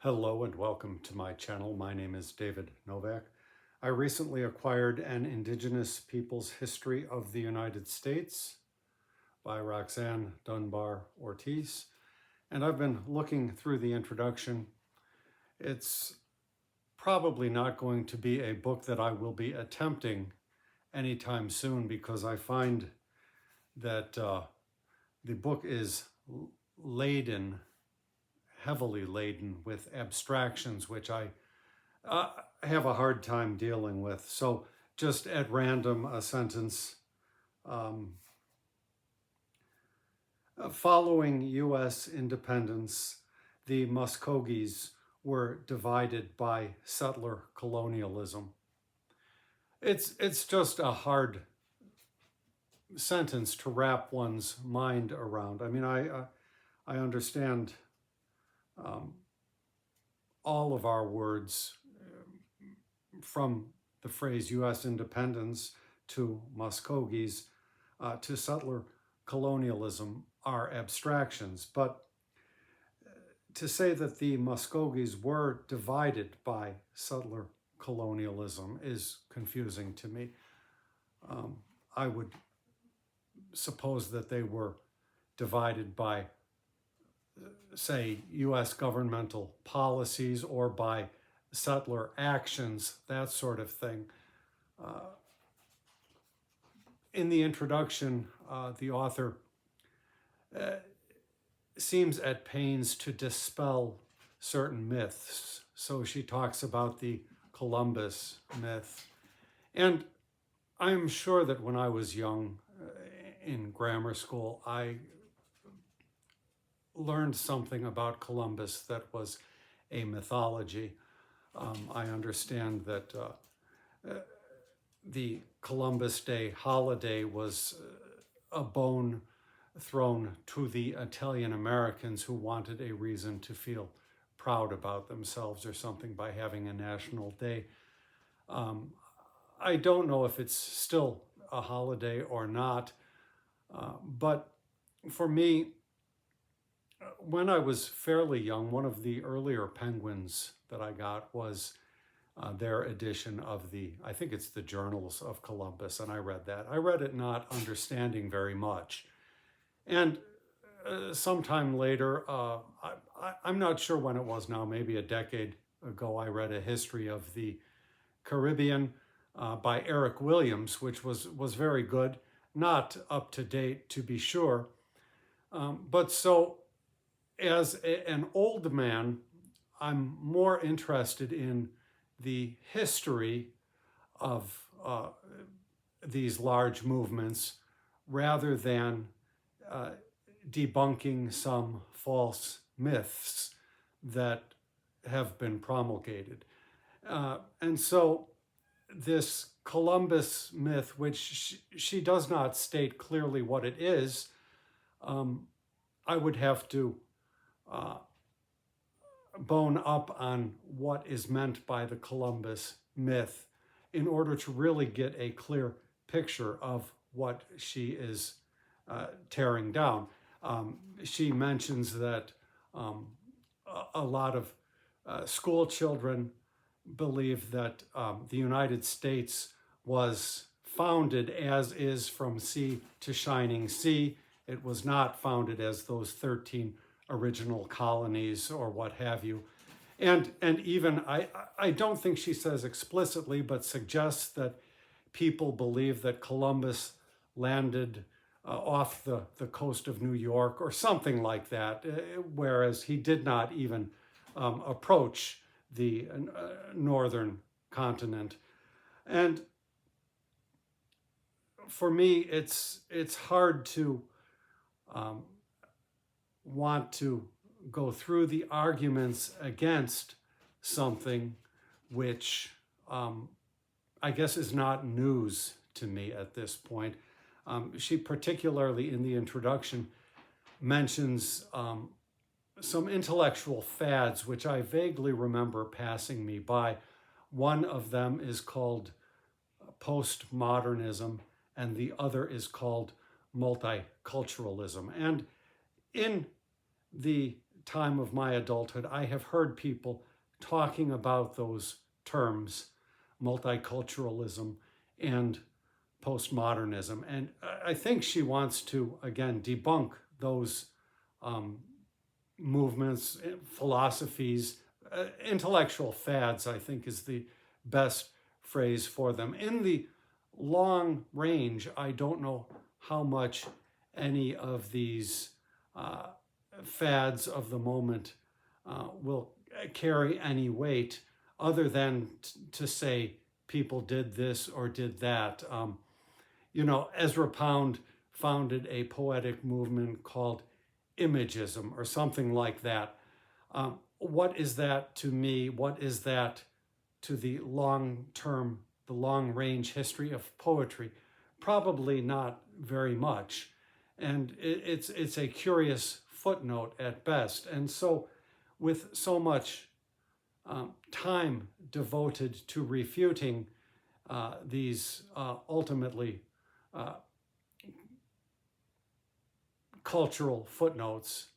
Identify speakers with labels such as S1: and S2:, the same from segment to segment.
S1: Hello and welcome to my channel. My name is David Novak. I recently acquired an Indigenous Peoples History of the United States by Roxanne Dunbar-Ortiz, and I've been looking through the introduction. It's probably not going to be a book that I will be attempting anytime soon because I find that the book is heavily laden with abstractions, which I have a hard time dealing with. So just at random, a sentence. Following U.S. independence, the Muskogees were divided by settler colonialism. It's just a hard sentence to wrap one's mind around. I mean, I understand all of our words from the phrase U.S. independence to Muskogees to settler colonialism are abstractions. But to say that the Muskogees were divided by settler colonialism is confusing to me. I would suppose that they were divided by, say, U.S. governmental policies or by settler actions, that sort of thing. In the introduction, the author seems at pains to dispel certain myths. So she talks about the Columbus myth. And I'm sure that when I was young in grammar school, I learned something about Columbus that was a mythology. I understand that the Columbus Day holiday was a bone thrown to the Italian Americans who wanted a reason to feel proud about themselves or something by having a national day. I don't know if it's still a holiday or not, but for me, when I was fairly young, one of the earlier penguins that I got was their edition of I think it's the Journals of Columbus, and I read that. I read it not understanding very much. And sometime later, I'm not sure when it was now, maybe a decade ago, I read a history of the Caribbean by Eric Williams, which was very good, not up to date to be sure. But so as an old man, I'm more interested in the history of these large movements rather than debunking some false myths that have been promulgated. And so this Columbus myth, which she does not state clearly what it is, I would have to bone up on what is meant by the Columbus myth in order to really get a clear picture of what she is tearing down. She mentions that a lot of school children believe that the United States was founded as is from sea to shining sea. It was not founded as those 13 original colonies or what have you. And even, I don't think she says explicitly, but suggests that people believe that Columbus landed off the coast of New York or something like that, whereas he did not even approach the northern continent. And for me, it's hard to want to go through the arguments against something which I guess is not news to me at this point. She particularly in the introduction mentions some intellectual fads which I vaguely remember passing me by. One of them is called postmodernism and the other is called multiculturalism. And in the time of my adulthood, I have heard people talking about those terms, multiculturalism and postmodernism. And I think she wants to, again, debunk those movements, philosophies, intellectual fads, I think is the best phrase for them. In the long range, I don't know how much any of these fads of the moment will carry any weight other than to say people did this or did that. Ezra Pound founded a poetic movement called Imagism or something like that. What is that to me? What is that to the long-term, the long-range history of poetry? Probably not very much. And it's a curious footnote at best. And so with so much time devoted to refuting these ultimately cultural footnotes,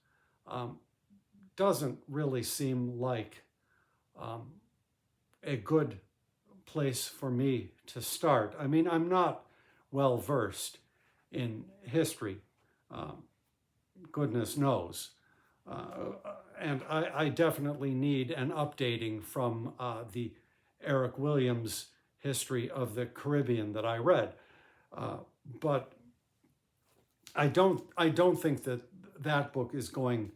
S1: doesn't really seem like a good place for me to start. I mean, I'm not well versed in history, goodness knows. And I definitely need an updating from the Eric Williams history of the Caribbean that I read. But I don't think that book is going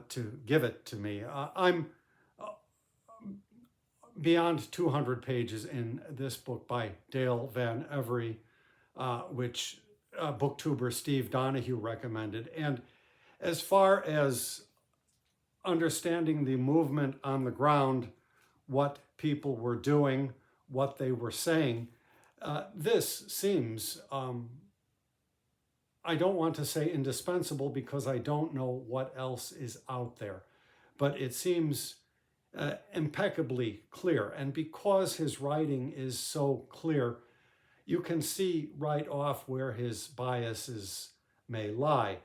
S1: to give it to me. I'm beyond 200 pages in this book by Dale Van Every, which booktuber Steve Donahue recommended. And as far as understanding the movement on the ground, what people were doing, what they were saying, this seems, I don't want to say indispensable because I don't know what else is out there, but it seems impeccably clear. And because his writing is so clear, you can see right off where his biases may lie.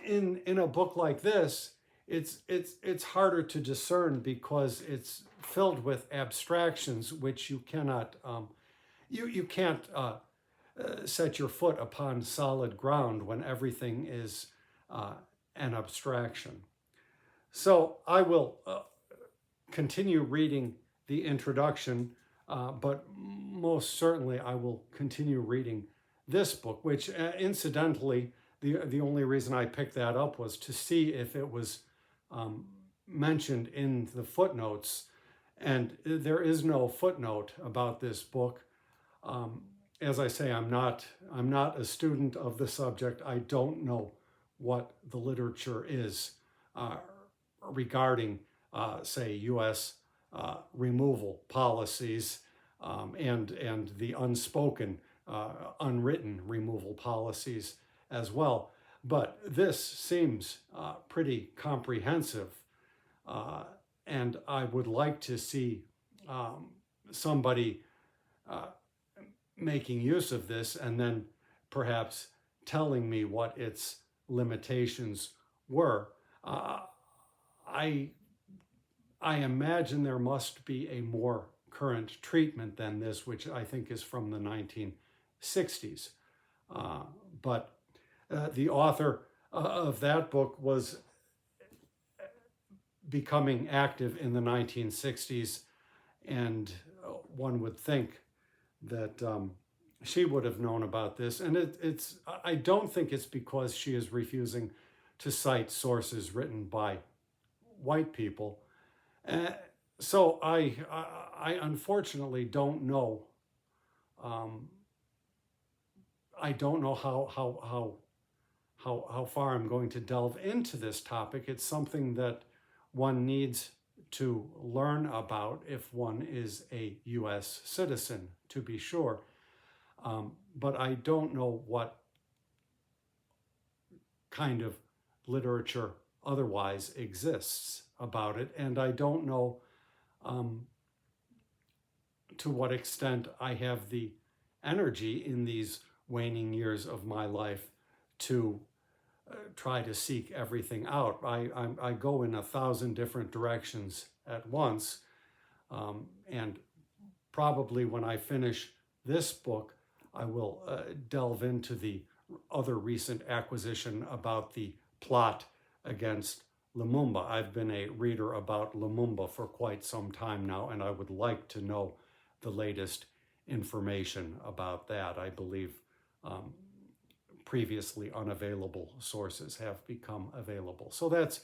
S1: In a book like this, it's harder to discern because it's filled with abstractions which you cannot you can't set your foot upon solid ground when everything is an abstraction. So I will continue reading the introduction, but most certainly I will continue reading this book, which incidentally, the only reason I picked that up was to see if it was mentioned in the footnotes, and there is no footnote about this book. As I say, I'm not a student of the subject. I don't know what the literature is regarding, say, U.S. Removal policies and the unspoken, unwritten removal policies as well. But this seems pretty comprehensive, and I would like to see somebody making use of this and then perhaps telling me what its limitations were. I imagine there must be a more current treatment than this, which I think is from the 1960s. But the author of that book was becoming active in the 1960s, and one would think that she would have known about this. And I don't think it's because she is refusing to cite sources written by white people. So I unfortunately don't know. I don't know how far I'm going to delve into this topic. It's something that one needs to learn about if one is a U.S. citizen, to be sure. But I don't know what kind of literature otherwise exists about it, and I don't know to what extent I have the energy in these waning years of my life to try to seek everything out. I go in 1,000 different directions at once, and probably when I finish this book, I will delve into the other recent acquisition about the plot against Lumumba. I've been a reader about Lumumba for quite some time now, and I would like to know the latest information about that. I believe previously unavailable sources have become available. So that's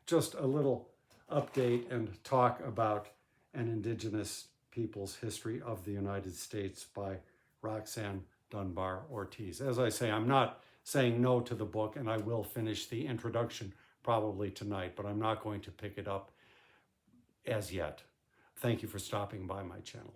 S1: just a little update and talk about an Indigenous people's history of the United States by Roxanne Dunbar-Ortiz. As I say, I'm not saying no to the book, and I will finish the introduction probably tonight, but I'm not going to pick it up as yet. Thank you for stopping by my channel.